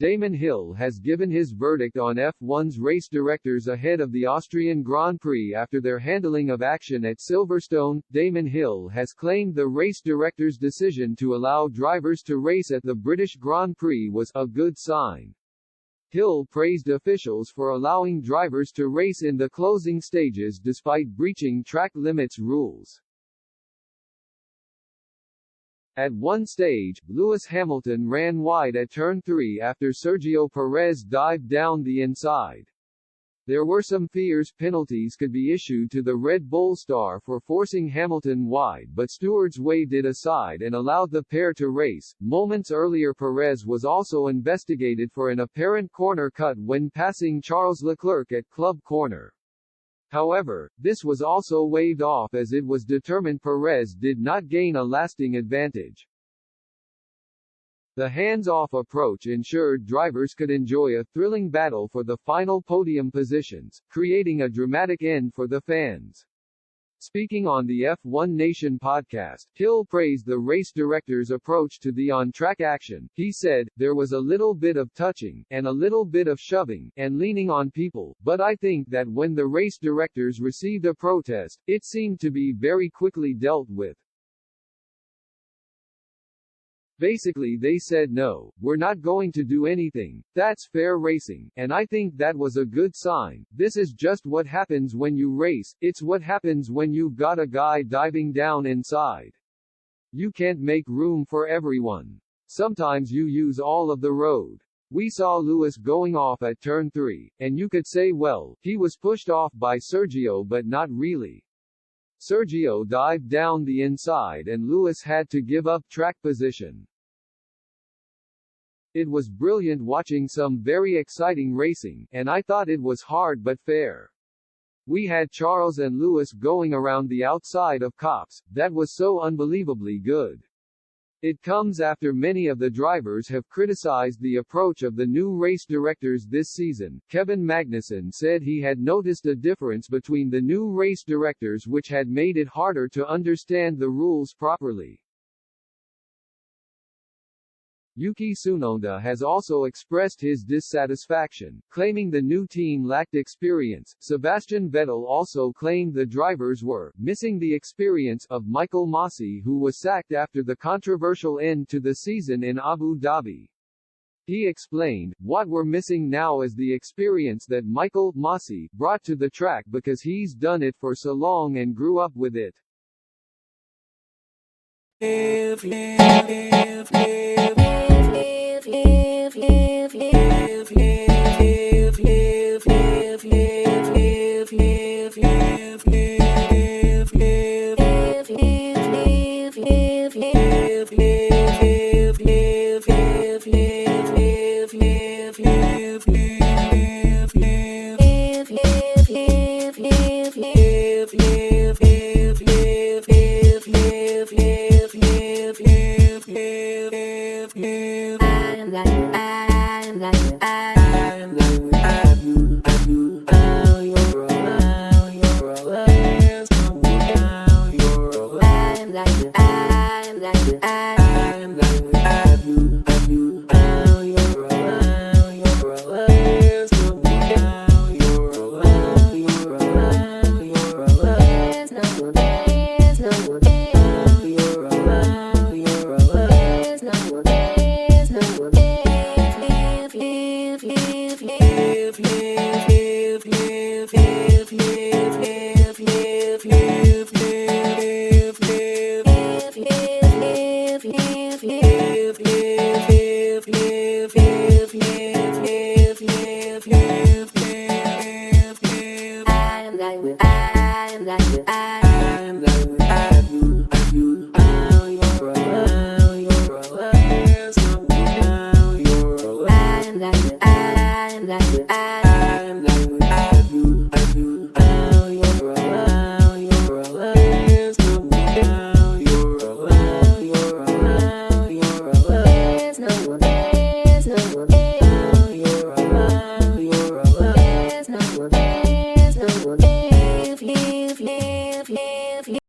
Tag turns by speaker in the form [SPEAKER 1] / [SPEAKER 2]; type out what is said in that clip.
[SPEAKER 1] Damon Hill has given his verdict on F1's race directors ahead of the Austrian Grand Prix after their handling of action at Silverstone. Damon Hill has claimed the race directors' decision to allow drivers to race at the British Grand Prix was a good sign. Hill praised officials for allowing drivers to race in the closing stages despite breaching track limits rules. At one stage, Lewis Hamilton ran wide at turn 3 after Sergio Perez dived down the inside. There were some fears penalties could be issued to the Red Bull star for forcing Hamilton wide, but stewards waved it aside and allowed the pair to race. Moments earlier, Perez was also investigated for an apparent corner cut when passing Charles Leclerc at Club Corner. However, this was also waved off as it was determined Perez did not gain a lasting advantage. The hands-off approach ensured drivers could enjoy a thrilling battle for the final podium positions, creating a dramatic end for the fans. Speaking on the F1 Nation podcast, Hill praised the race director's approach to the on-track action. He said, "There was a little bit of touching, and a little bit of shoving, and leaning on people, but I think that when the race directors received a protest, it seemed to be very quickly dealt with. Basically they said no, we're not going to do anything, that's fair racing, and I think that was a good sign. This is just what happens when you race, it's what happens when you've got a guy diving down inside. You can't make room for everyone. Sometimes you use all of the road. We saw Lewis going off at turn 3, and you could say well, he was pushed off by Sergio but not really. Sergio dived down the inside and Lewis had to give up track position. It was brilliant watching some very exciting racing, and I thought it was hard but fair. We had Charles and Lewis going around the outside of cops, that was so unbelievably good. It comes after many of the drivers have criticized the approach of the new race directors this season." Kevin Magnussen said he had noticed a difference between the new race directors which had made it harder to understand the rules properly. Yuki Tsunoda has also expressed his dissatisfaction, claiming the new team lacked experience. Sebastian Vettel also claimed the drivers were missing the experience of Michael Masi, who was sacked after the controversial end to the season in Abu Dhabi. He explained, "What we're missing now is the experience that Michael Masi brought to the track because he's done it for so long and grew up with it."